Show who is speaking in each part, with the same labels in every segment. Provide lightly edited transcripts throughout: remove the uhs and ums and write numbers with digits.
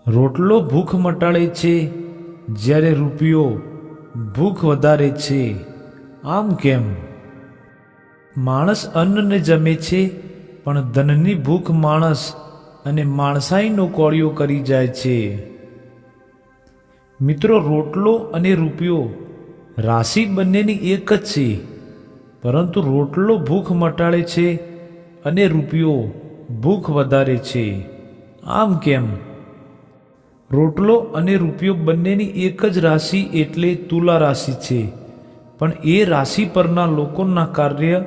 Speaker 1: રોટલો ભૂખ મટાડે છે, જ્યારે રૂપિયો ભૂખ વધારે છે. આમ કેમ? માણસ અન્નને જમે છે, પણ ધનની ભૂખ માણસ અને માણસાઈનો કોળિયો કરી જાય છે. મિત્રો, રોટલો અને રૂપિયો રાશિ બંનેની એક જ છે, પરંતુ રોટલો ભૂખ મટાડે છે અને રૂપિયો ભૂખ વધારે છે. આમ કેમ? રોટલો અને રૂપિયો બંનેની એક જ રાશિ એટલે તુલા રાશિ છે, પણ એ રાશિ પરના લોકોના કાર્ય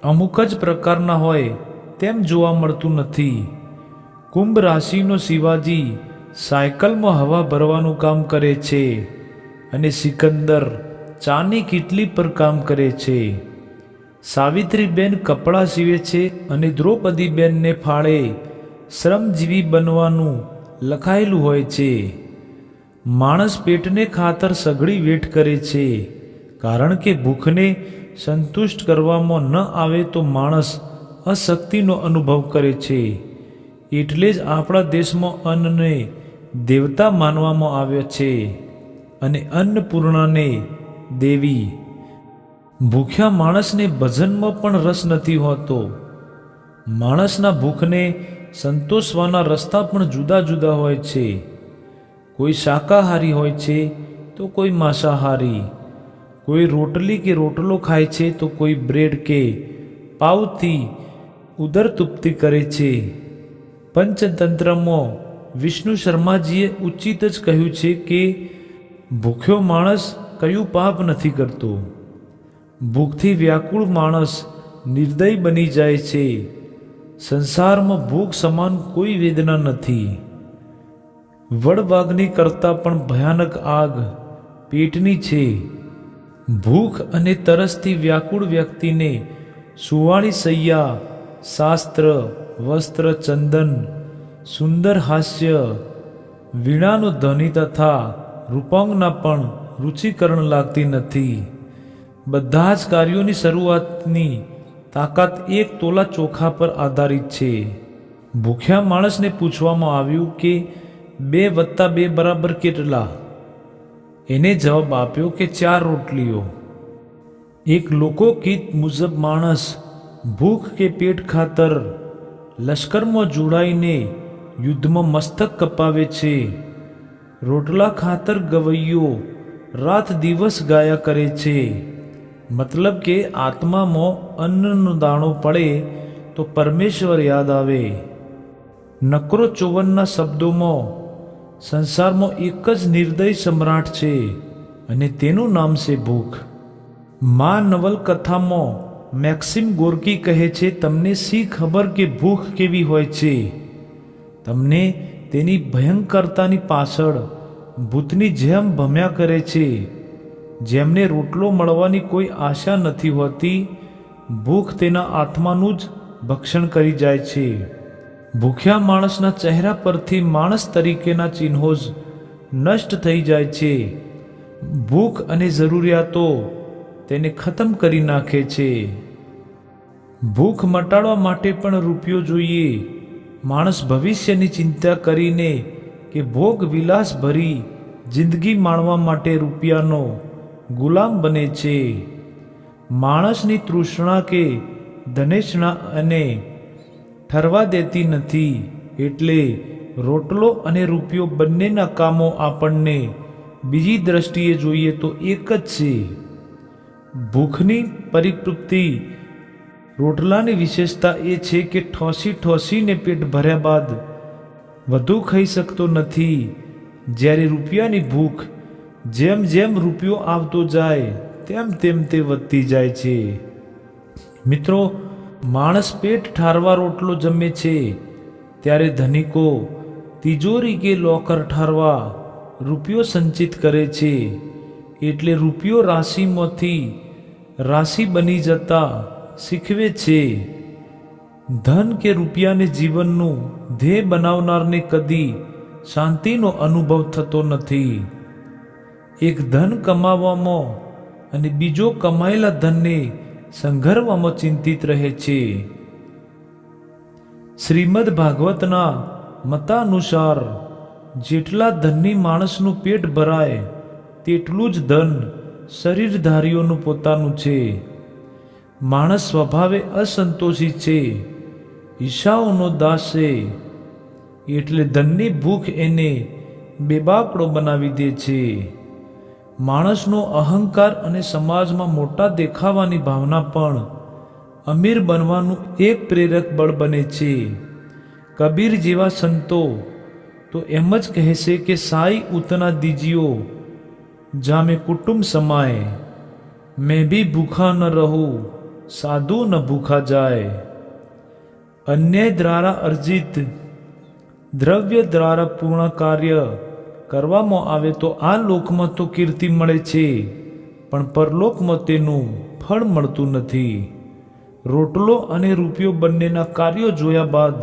Speaker 1: અમુક જ પ્રકારના હોય તેમ જોવા મળતું નથી. કુંભ રાશિનો શિવાજી સાયકલમાં હવા ભરવાનું કામ કરે છે અને સિકંદર ચાની કીટલી પર કામ કરે છે. સાવિત્રીબેન કપડાં સીવે છે અને દ્રૌપદીબેનને ફાળે શ્રમજીવી બનવાનું લખાયેલું હોય છે. માણસ પેટને ખાતર સઘળી વેઠ કરે છે, કારણ કે ભૂખને સંતુષ્ટ કરવામાં ન આવે તો માણસ અશક્તિનો અનુભવ કરે છે. એટલે જ આપણા દેશમાં અન્નને દેવતા માનવામાં આવ્યા છે અને અન્નપૂર્ણાને દેવી. ભૂખ્યા માણસને ભજનમાં પણ રસ નથી હોતો. માણસના ભૂખને સંતોષવાના રસ્તા પણ જુદા જુદા હોય છે. કોઈ શાકાહારી હોય છે તો કોઈ માંસાહારી. કોઈ રોટલી કે રોટલો ખાય છે તો કોઈ બ્રેડ કે પાવથી ઉદરતુપ્તિ કરે છે. પંચતંત્રમાં વિષ્ણુ શર્માજીએ ઉચિત જ કહ્યું છે કે ભૂખ્યો માણસ કયું પાપ નથી કરતો. ભૂખથી વ્યાકુળ માણસ નિર્દય બની જાય છે. સંસારમાં ભૂખ સમાન કોઈ વેદના નથી. વડવાગ્નિ કરતાં પણ ભયાનક આગ પેટની છે. ભૂખ અને તરસથી વ્યાકુળ વ્યક્તિને સુવાળી શૈયા, શાસ્ત્ર, વસ્ત્ર, ચંદન, સુંદર હાસ્ય, વીણાનો ધ્વનિ તથા રૂપાંગના પણ રુચિકરણ લાગતી નથી. બધા જ કાર્યોની શરૂઆતની તાકાત એક તોલા ચોખા પર આધારિત છે. ભૂખ્યા માણસને પૂછવામાં આવ્યું કે 2 + 2 = કેટલા? એને જવાબ આપ્યો કે 4 રોટલીઓ. એક લોકગીત મુજબ માણસ ભૂખ કે પેટ ખાતર લશ્કરમાં જોડાઈને યુદ્ધમાં મસ્તક કપાવે છે. રોટલા ખાતર ગવૈયો રાત દિવસ ગાયા કરે છે. મતલબ કે આત્મામાં અન્નનો દાણો પડે તો પરમેશ્વર યાદ આવે. નકરો 54ના શબ્દોમાં સંસારમાં એક જ નિર્દય સમ્રાટ છે અને તેનું નામ છે ભૂખ. મા નવલકથામાં મેક્સિમ ગોર્કી કહે છે, તમને શી ખબર કે ભૂખ કેવી હોય છે? તમને તેની ભયંકરતાની પાછળ ભૂતની જેમ ભમ્યા કરે છે. જેમને રોટલો મળવાની કોઈ આશા નથી હોતી, ભૂખ તેના આત્માનું જ ભક્ષણ કરી જાય છે. ભૂખ્યા માણસના ચહેરા પરથી માણસ તરીકેના ચિહ્નો જ નષ્ટ થઈ જાય છે. ભૂખ અને જરૂરિયાતો તેને ખતમ કરી નાખે છે. ભૂખ મટાડવા માટે પણ રૂપિયો જોઈએ. માણસ ભવિષ્યની ચિંતા કરીને કે ભોગ વિલાસ ભરી જિંદગી માણવા માટે રૂપિયાનો ગુલામ બને છે. માણસની તૃષ્ણા કે ધનેષણા અને ઠરવા દેતી નથી. એટલે રોટલો અને રૂપિયો બંનેના કામો આપણને બીજી દ્રષ્ટિએ જોઈએ તો એક જ છે. ભૂખની પરિતૃપ્તિ રોટલાની વિશેષતા એ છે કે ઠોસીને પેટ ભર્યા બાદ વધુ ખાઈ શકતો નથી. જ્યારે રૂપિયાની ભૂખ જેમ જેમ રૂપિયો આવતો જાય તેમ તેમ તે વધતી જાય છે. મિત્રો, માણસ પેટ ઠારવા રોટલો જમે છે, ત્યારે ધનિકો તિજોરી કે લોકર ઠારવા રૂપિયો સંચિત કરે છે. એટલે રૂપિયો રાશિમાંથી રાશિ બની જતા શીખવે છે. ધન કે રૂપિયાને જીવનનું ધ્યેય બનાવનારને કદી શાંતિનો અનુભવ થતો નથી. એક ધન કમાવામાં અને બીજો કમાયેલા ધનને સંઘરવામાં ચિંતિત રહે છે. શ્રીમદ ભાગવતના મતાનુસાર જેટલા ધનની માણસનું પેટ ભરાય તેટલું જ ધન શરીરધારીઓનું પોતાનું છે. માણસ સ્વભાવે અસંતોષી છે, ઈર્ષાઓનો દાસ છે, એટલે ધનની ભૂખ એને બેબાકડો બનાવી દે છે. માણસનો અહંકાર અને સમાજમાં મોટા દેખાવાની ભાવના પણ અમીર બનવાનું એક પ્રેરક બળ બને છે. કબીર જેવા સંતો તો એમ જ કહેશે કે સાઈ ઉતના દીજીઓ જામે કુટુંબ સમાય, મેં ભી ભૂખા ન રહું સાધુ ન ભૂખા જાય. અન્યાય દ્વારા અર્જિત દ્રવ્ય દ્વારા પૂર્ણ કાર્ય કરવામાં આવે તો આ લોકમાં તો કીર્તિ મળે છે, પણ પરલોકમાં તેનું ફળ મળતું નથી. રોટલો અને રૂપિયો બંનેના કાર્યો જોયા બાદ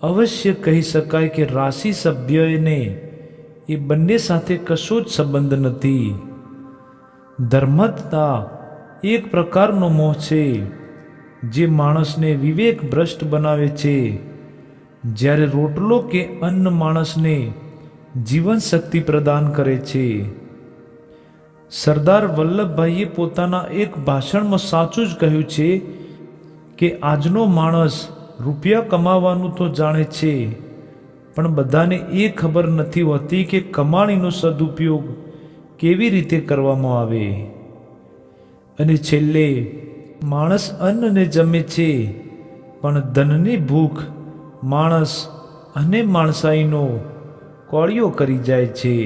Speaker 1: અવશ્ય કહી શકાય કે રાશિ સભ્યને એ બંને સાથે કશો જ સંબંધ નથી. ધર્મતતા એક પ્રકારનો મોહ છે જે માણસને વિવેક ભ્રષ્ટ બનાવે છે, જ્યારે રોટલો કે અન્ન માણસને જીવન શક્તિ પ્રદાન કરે છે. સરદાર વલ્લભભાઈએ પોતાના એક ભાષણમાં સાચું જ કહ્યું છે કે આજનો માણસ રૂપિયા કમાવાનું તો જાણે છે, પણ બધાને એ ખબર નથી હોતી કે કમાણીનો સદુપયોગ કેવી રીતે કરવામાં આવે. અને છેલ્લે માણસ અન્નને જમે છે, પણ ધનની ભૂખ માણસ અને માણસાઈનો કોળિયો કરી જાય છે.